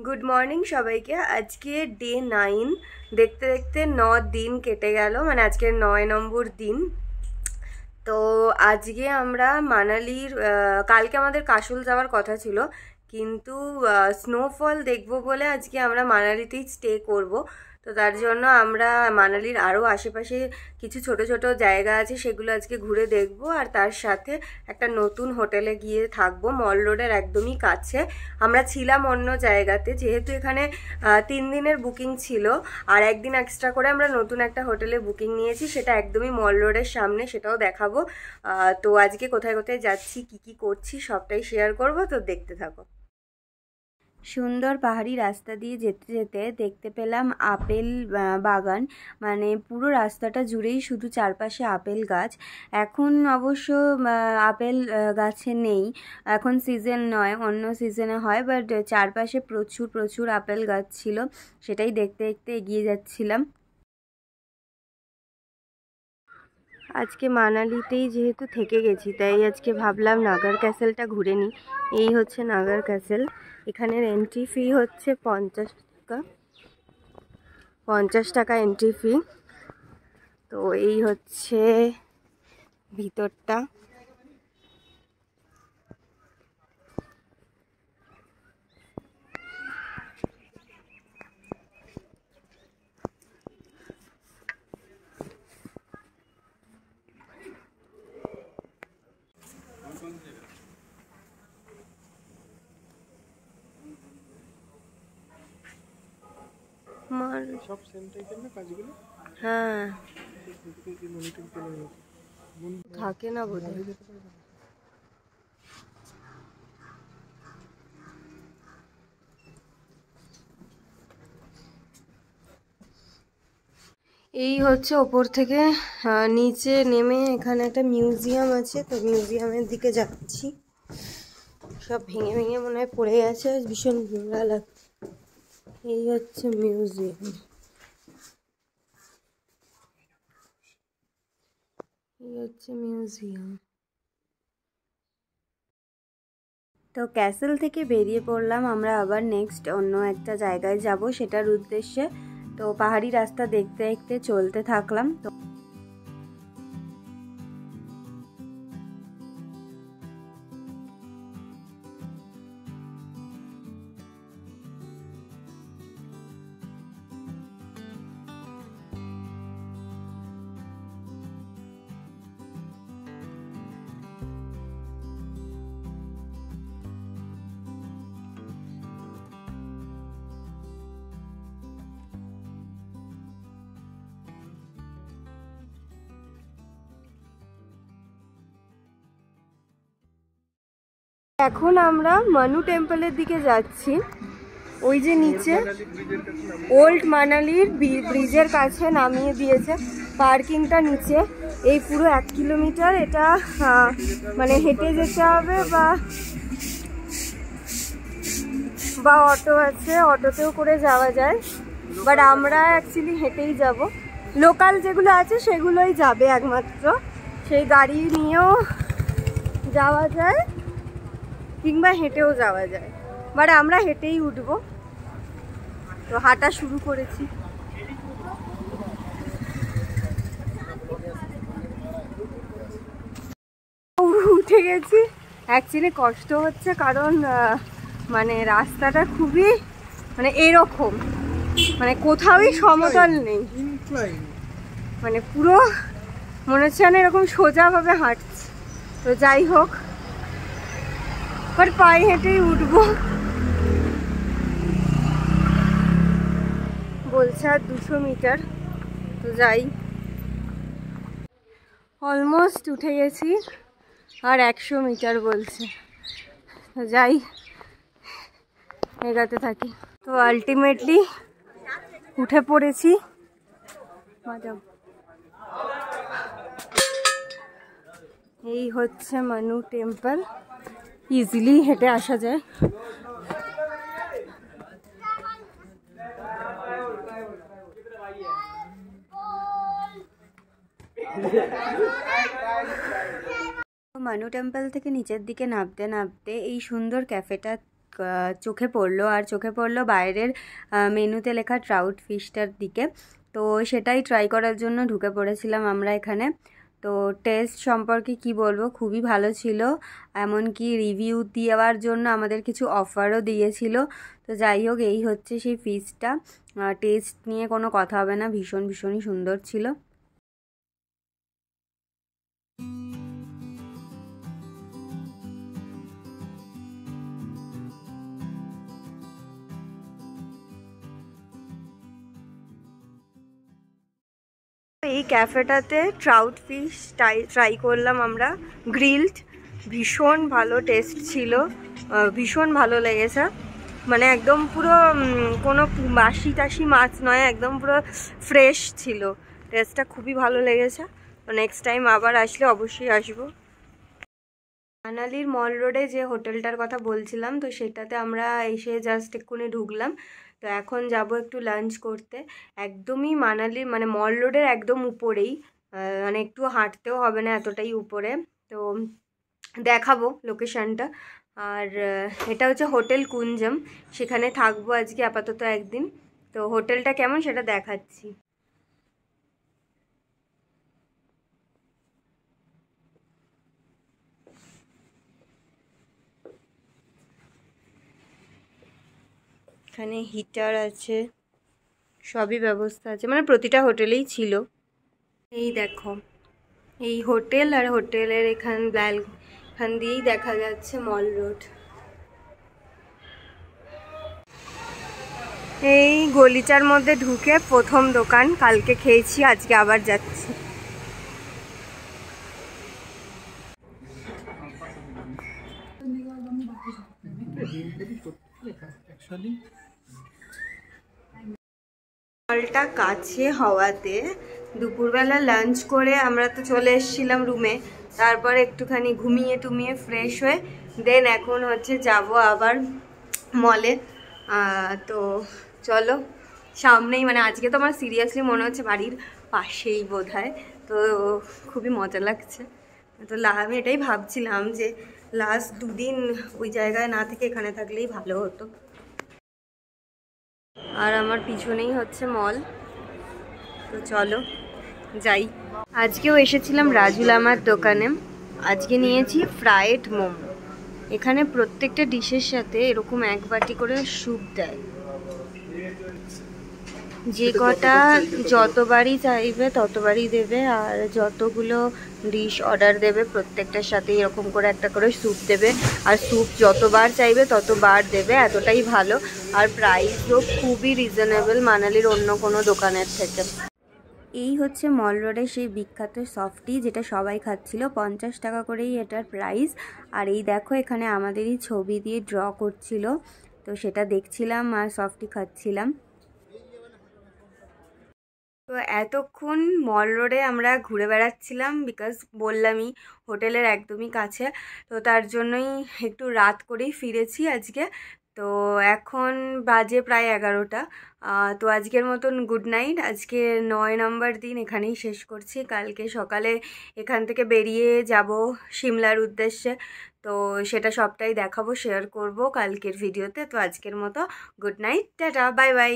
Good morning সবাইকে। আজকে day 9, দেখতে দেখতে 9 দিন কেটে গেল, মানে আজকে 9 নম্বর দিন। তো আজকে আমরা মানালির কালকে আমাদের কাশল যাওয়ার কথা ছিল, কিন্তু স্নোফল দেখবো বলে আজকে আমরা মানালিতেই স্টে করব। তো তার জন্য আমরা মানালির আরও আশেপাশে কিছু ছোট ছোট জায়গা আছে, সেগুলো আজকে ঘুরে দেখব। আর তার সাথে একটা নতুন হোটেলে গিয়ে থাকবো, মল রোডের একদমই কাছে। আমরা ছিলাম অন্য জায়গাতে, যেহেতু এখানে 3 দিনের বুকিং ছিল, আর একদিন এক্সট্রা করে আমরা নতুন একটা হোটেলে বুকিং নিয়েছি, সেটা একদমই মল রোডের সামনে, সেটাও দেখাবো। তো আজকে কোথায় কোথায় যাচ্ছি, কি কি করছি সবটাই শেয়ার করব, তো দেখতে থাকো। সুন্দর পাহাড়ি রাস্তা দিয়ে যেতে যেতে দেখতে পেলাম আপেল বাগান, মানে পুরো রাস্তাটা জুড়েই শুধু চারপাশে আপেল গাছ। এখন অবশ্য আপেল গাছে নেই, এখন সিজন নয়, অন্য সিজনে হয়, বাট চারপাশে প্রচুর প্রচুর আপেল গাছ ছিল, সেটাই দেখতে দেখতে এগিয়ে যাচ্ছিলাম। আজকে মানালিতেই যেহেতু থেকে গেছি, তাই আজকে ভাবলাম নাগার ক্যাসেলটা ঘুরে নিই। এই হচ্ছে নাগার ক্যাসেল। এখানের এন্ট্রি ফি হচ্ছে 50 টাকা, 50 টাকা এন্ট্রি ফি। তো এই হচ্ছে ভিতরটা। হ্যাঁ, থাকে না বোধহয়। এই হচ্ছে ওপর থেকে নিচে নেমে এখানে একটা মিউজিয়াম আছে, তো মিউজিয়ামের দিকে যাচ্ছি। সব ভেঙে ভেঙে মনে হয় পড়ে গেছে, ভীষণ নোংরা লাগছে। এই হচ্ছে মিউজিয়াম, এই হচ্ছে মিউজিয়াম। তো ক্যাসেল থেকে বেরিয়ে পড়লাম আমরা আবার নেক্সট অন্য একটা জায়গায় যাব, সেটার উদ্দেশ্যে। তো পাহাড়ি রাস্তা দেখতে দেখতে চলতে থাকলাম। তো এখন আমরা মানু টেম্পলের দিকে যাচ্ছি। ওই যে নিচে ওল্ড মানালির ব্রিজের কাছে নামিয়ে দিয়েছে, পার্কিংটা নিচে। এই পুরো 1 কিলোমিটার এটা মানে হেঁটে যেতে হবে, বা অটো আছে, অটোতেও করে যাওয়া যায়, বাট আমরা অ্যাকচুয়ালি হেঁটেই যাব। লোকাল যেগুলো আছে সেগুলোই যাবে একমাত্র, সেই গাড়ি নিয়েও যাওয়া যায় কিংবা হেঁটেও যাওয়া যায়, বাট আমরা হেঁটেই উঠবো। তো হাঁটা শুরু করেছি। উঠে গেছি। অ্যাকচুয়ালি কষ্ট হচ্ছে কারণ মানে রাস্তাটা খুবই মানে এরকম, মানে কোথাওই সমতল নেই, মানে পুরো মনে হচ্ছে না এরকম সোজাভাবে হাঁটছি। তো যাই হোক, বাট পায়ে হেঁটেই উঠবো। বলছে আর 200 মিটার, তো যাই। অলমোস্ট উঠে গেছি, আর 100 মিটার বলছে, তো যাই, এগাতে থাকি। তো আলটিমেটলি উঠে পড়েছি। এই হচ্ছে মানু টেম্পল, ইজিলি হেঁটে আসা যায়। মানু টেম্পল থেকে নিচের দিকে নামতে নামতে এই সুন্দর ক্যাফেটা চোখে পড়লো, আর চোখে পড়লো বাইরের মেনুতে লেখা ট্রাউট ফিশটার দিকে। তো সেটাই ট্রাই করার জন্য ঢুকে পড়েছিলাম আমরা এখানে। তো টেস্ট সম্পর্কে কি বলবো, খুবই ভালো ছিল, এমনকি রিভিউ দেওয়ার জন্য আমাদের কিছু অফারও দিয়েছিল। তো যাই হোক, এই হচ্ছে সেই ফিশটা। টেস্ট নিয়ে কোনো কথা হবে না, ভীষণই সুন্দর ছিল। এই ক্যাফেটাতে ট্রাউট ফিশ ট্রাই করলাম আমরা, গ্রিলড। ভীষণ ভালো টেস্ট ছিল, ভীষণ ভালো লেগেছে। মানে একদম পুরো কোনো বাসি টাসি মাছ নয়, একদম পুরো ফ্রেশ ছিল। টেস্টটা খুবই ভালো লেগেছে। তো নেক্সট টাইম আবার আসলে অবশ্যই আসবো। মানালির মল রোডে যে হোটেলটার কথা বলছিলাম, তো সেটাতে আমরা এসে জাস্ট এক্ষুনি ঢুকলাম। তো এখন যাব একটু লাঞ্চ করতে। একদমই মানালির মানে মল রোডের একদম উপরেই, মানে একটু হাঁটতেও হবে না, এতটাই উপরে। তো দেখাবো লোকেশানটা। আর এটা হচ্ছে হোটেল কুঞ্জম, সেখানে থাকবো আজকে আপাতত একদিন। তো হোটেলটা কেমন সেটা দেখাচ্ছি। এখানে হিটার আছে, সবই ব্যবস্থা আছে, মানে প্রতিটা হোটেলেই ছিল। এই দেখো, এই হোটেল, আর হোটেলের এখান দিয়েই দেখা যাচ্ছে মল রোড। এই গলিটার মধ্যে ঢুকে প্রথম দোকান, কালকে খেয়েছি, আজকে আবার যাচ্ছি। মলটা কাছে হওয়াতে দুপুরবেলা লাঞ্চ করে আমরা তো চলে এসেছিলাম রুমে। তারপর একটুখানি ঘুমিয়ে টুমিয়ে ফ্রেশ হয়ে দেন এখন হচ্ছে যাব আবার মলে। তো চলো, সামনেই, মানে আজকে তো আমার সিরিয়াসলি মনে হচ্ছে বাড়ির পাশেই বোধহয়। তো খুবই মজা লাগছে। তো আমি এটাই ভাবছিলাম যে লাস্ট দুদিন ওই জায়গায় না থেকে এখানে থাকলেই ভালো হতো। আর আমার পিছনেই হচ্ছে মল, তো চলো যাই। আজকেও এসেছিলাম রাজুল আমার দোকানে। আজকে নিয়েছি ফ্রাইড মোমো। এখানে প্রত্যেকটা ডিশের সাথে এরকম এক বাটি করে স্যুপ দেয়। যে কটা যতবারই চাইবে ততবারই দেবে, আর যতগুলো ডিশ অর্ডার দেবে প্রত্যেকটার সাথে এরকম করে একটা করে স্যুপ দেবে। আর স্যুপ যতবার চাইবে ততবার দেবে, এতটাই ভালো। আর প্রাইসও খুবই রিজনেবল মানালির অন্য কোনো দোকানের থেকে। এই হচ্ছে মল রোডের সেই বিখ্যাত সফটি, যেটা সবাই খাচ্ছিল। 50 টাকা করেই এটার প্রাইস। আর এই দেখো, এখানে আমাদেরই ছবি দিয়ে ড্র করছিল, তো সেটা দেখছিলাম আর সফটি খাচ্ছিলাম। তো এতক্ষণ মল রোডে আমরা ঘুরে বেড়াচ্ছিলাম, বিকজ বললামই হোটেলের একদমই কাছে। তো তার জন্যই একটু রাত করেই ফিরেছি আজকে। তো এখন বাজে প্রায় 11টা। তো আজকের মতন গুড নাইট। আজকে 9 নম্বর দিন এখানেই শেষ করছি। কালকে সকালে এখান থেকে বেরিয়ে যাব সিমলার উদ্দেশ্যে। তো সেটা সবটাই দেখাবো, শেয়ার করব কালকের ভিডিওতে। তো আজকের মতো good night, tata, bye bye.